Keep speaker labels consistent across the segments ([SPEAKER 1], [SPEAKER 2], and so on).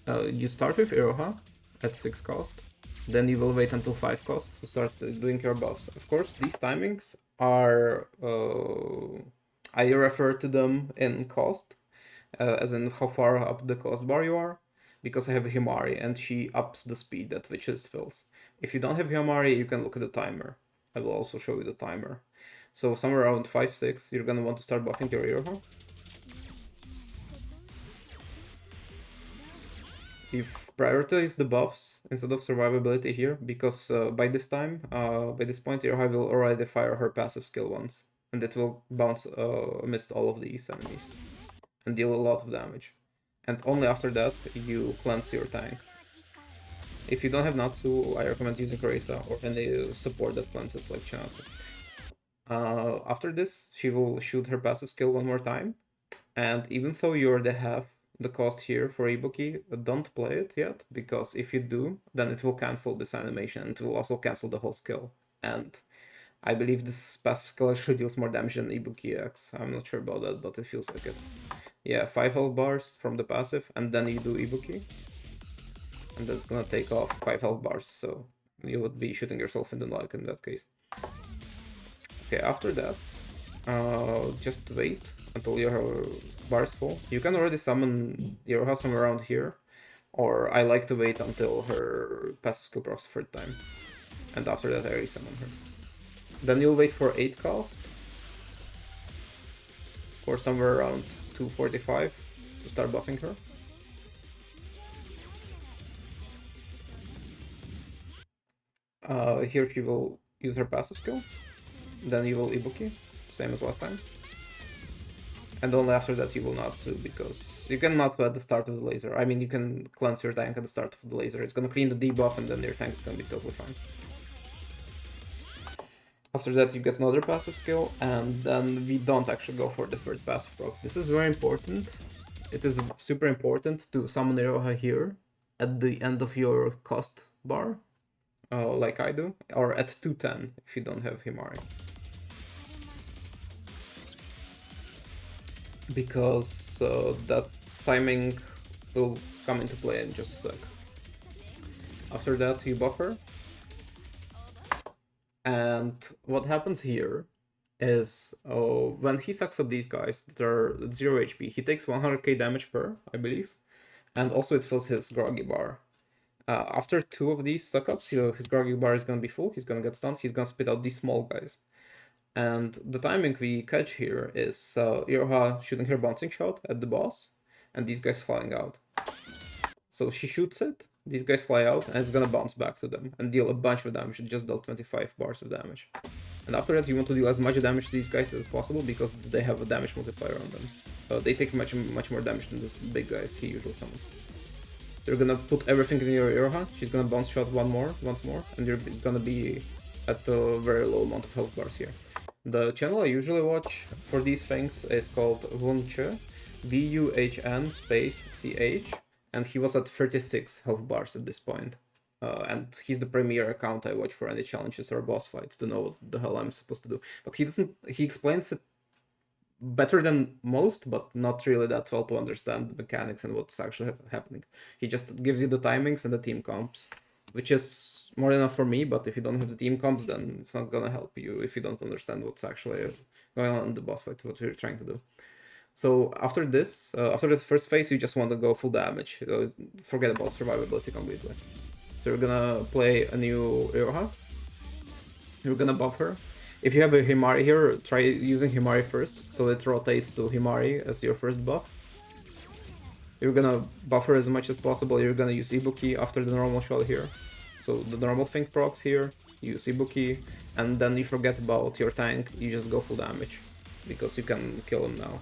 [SPEAKER 1] You start with Iroha at 6 cost, then you will wait until 5 costs to start doing your buffs. Of course, these timings are, I refer to them in cost, as in how far up the cost bar you are, because I have Himari and she ups the speed at which it fills. If you don't have Himari, you can look at the timer. I will also show you the timer. So somewhere around 5-6, you're gonna want to start buffing your Iroha. You've prioritized the buffs instead of survivability here, because by this point, Iroha will already fire her passive skill once, and it will bounce amidst all of these enemies and deal a lot of damage. And only after that, you cleanse your tank. If you don't have Natsu, I recommend using Reisa or any support that cleanses like Chinatsu. After this, she will shoot her passive skill one more time, and even though you already have the cost here for Ibuki, don't play it yet, because if you do, then it will cancel this animation, and it will also cancel the whole skill. And I believe this passive skill actually deals more damage than Ibuki X. I'm not sure about that, but it feels like it. Yeah, 5 health bars from the passive, and then you do Ibuki. And that's gonna take off 5 health bars, so you would be shooting yourself in the leg in that case. Okay, after that, just wait until your bar is full. You can already summon Iroha somewhere around here, or I like to wait until her passive skill procs the third time. And after that I resummon her. Then you'll wait for 8 cost, or somewhere around 245 to start buffing her. Here she will use her passive skill, then you will Ibuki, same as last time. And only after that you will Natsu, because you can Natsu at the start of the laser. I mean, you can cleanse your tank at the start of the laser. It's gonna clean the debuff and then your tank's gonna be totally fine. After that you get another passive skill, and then we don't actually go for the third passive proc. This is very important. It is super important to summon Iroha here at the end of your cost bar, like I do, or at 210 if you don't have Himari. Because that timing will come into play in just a sec. After that you buff her. And what happens here is when he sucks up these guys that are at 0 HP, he takes 100k damage per, I believe. And also it fills his groggy bar. After 2 of these suck-ups, his groggy bar is gonna be full, he's gonna get stunned, he's gonna spit out these small guys. And the timing we catch here is Iroha shooting her bouncing shot at the boss, and these guys flying out. So she shoots it, these guys fly out, and it's gonna bounce back to them and deal a bunch of damage. It just dealt 25 bars of damage. And after that you want to deal as much damage to these guys as possible, because they have a damage multiplier on them. They take much more damage than this big guys he usually summons. So you're gonna put everything in your Iroha, she's gonna bounce shot once more, and you're gonna be at a very low amount of health bars here. The channel I usually watch for these things is called Vuhn, Vuhn space CH, and he was at 36 health bars at this point. And he's the premier account I watch for any challenges or boss fights to know what the hell I'm supposed to do. But he explains it better than most, but not really that well to understand the mechanics and what's actually happening. He just gives you the timings and the team comps, which is more than enough for me, but if you don't have the team comps, then it's not gonna help you if you don't understand what's actually going on in the boss fight, what you're trying to do. So after this, after the first phase, you just want to go full damage. Forget about survivability completely. So you're gonna play a new Iroha. You're gonna buff her. If you have a Himari here, try using Himari first, so it rotates to Himari as your first buff. You're gonna buff her as much as possible. You're gonna use Ibuki after the normal shot here. So the normal thing procs here, you use Ibuki, and then you forget about your tank, you just go full damage, because you can kill him now.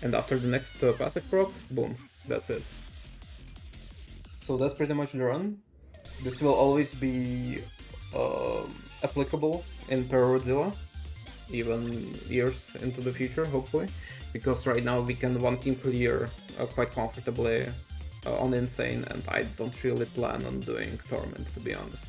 [SPEAKER 1] And after the next passive proc, boom, that's it. So that's pretty much the run. This will always be applicable in Perorodzilla, even years into the future, hopefully, because right now we can one team clear quite comfortably on Insane, and I don't really plan on doing Torment, to be honest.